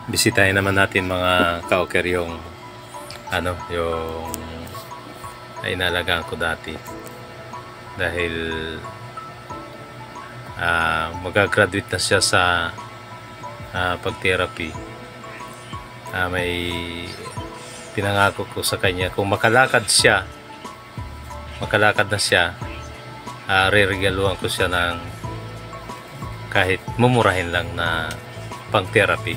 bisitahin naman natin mga ka-oker yung yung inalagaan ko dati dahil mag-graduate na siya sa pag-therapy. May pinangako ko sa kanya kung makalakad na siya, re-regaluhan ko siya ng kahit mumurahin lang na pang-therapy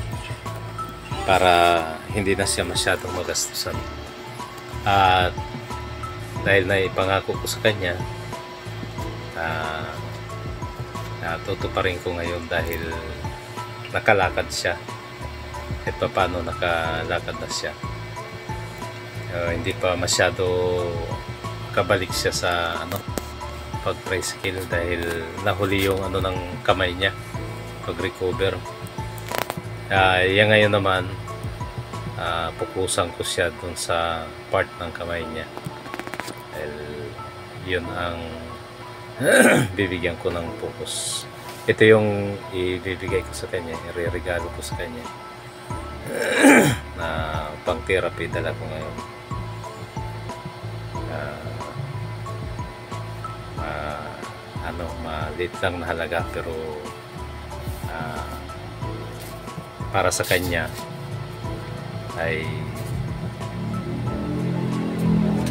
para hindi na siya masyadong magastusan. At dahil naipangako ko sa kanya, tutuparin ko ngayon dahil nakalakad siya. At paano nakalakad na siya. Hindi pa masyado kabalik siya sa pag-tricycle dahil nahuli yung ng kamay niya pag-recover. Yan ngayon naman, pupusan ko siya dun sa part ng kamay niya dahil yun ang bibigyan ko ng focus. Ito yung ibibigay ko sa kanya, ireregalo ko sa kanya na pang therapy. Dala ko ngayon. Maliit lang na halaga pero para sa kanya ay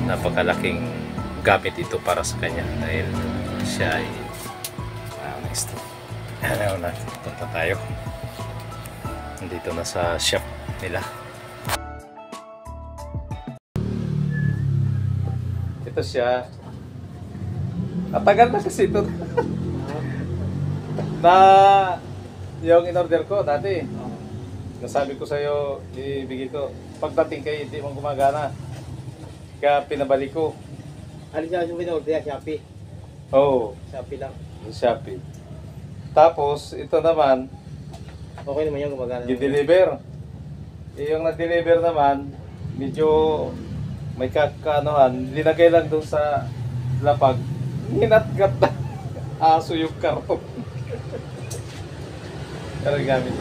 napakalaking gamit ito para sa kanya dahil siya ay next. Punta tayo dito na sa shop nila. Ito siya. Tagal na kasi ito na yung in-order ko dati. Nasabi ko sa'yo, ibigay ko. Pagdating kayo, hindi mo gumagana. Kaya pinabalik ko. Ano siya yung in-order? Shopee? Oo. Shopee lang. Shopee. Tapos, ito naman, okay naman yung gumagana. i-deliver. Yung na-deliver naman, medyo may kakanohan. Linagay lang doon sa lapag. Hinatgat na aso yung karong. Pero gamit.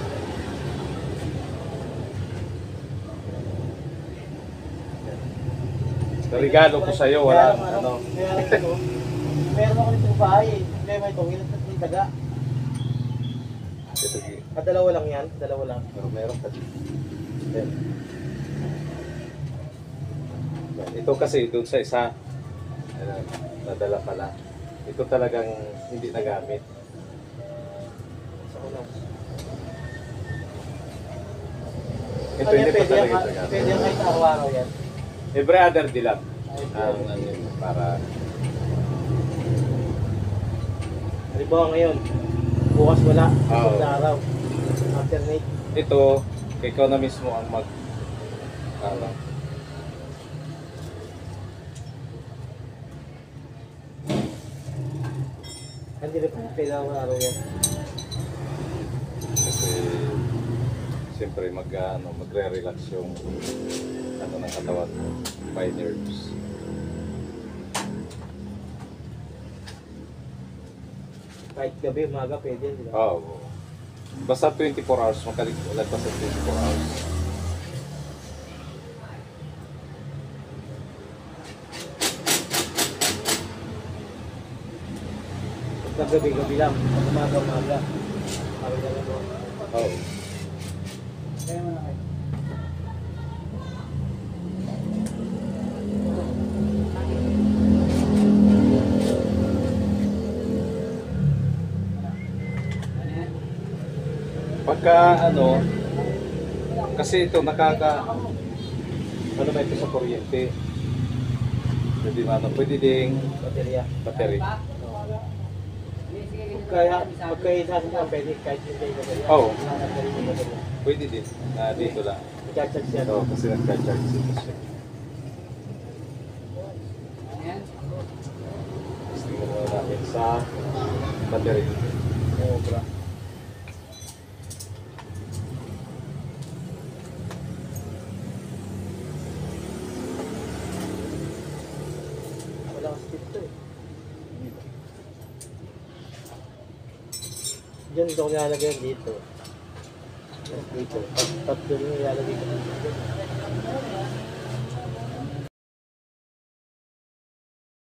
Regalo ko sa'yo, wala Meron ako nito sa bahay. Problema ito, ilan sa taga. Dalawa lang yan, dalawa lang. Pero meron pa dito. Ito kasi doon sa isa, nadala pala. Ito talagang hindi nagamit. Ito hindi pa talaga nagamit. Pwede yung kahit araw-araw yan. Every other day lang. Para halimbawa ngayon, bukas wala, Oo. sa araw, alternate. ito, ikaw na mismo ang Hindi na pa pwede araw yan. kasi siyempre magre-relax yung ng katawan mo by nerves. Kahit gabi, umaga, pwede, di ba? Oo. Basta 24 hours, lagpas sa 24 hours. Pag gabi lang, pag umaga. Sabi na lang po. Oo. Kaya mo na kayo. Pagka kasi ito ba ito sa kuryente? Pwede ding Baterya. battery. Kaya, magkaisa sa pwede, kahit hindi baterya. Oo. Baterya yung baterya. Pwede din na dito lang. I-charge siya. Ito kasi nagka-charge dito siya. Tingnan muna natin sa battery. Sobra. Wala kasi dito eh. Diyan ito ko nilalagay dito. Dito. Tatlo rin ilalagay ko dito.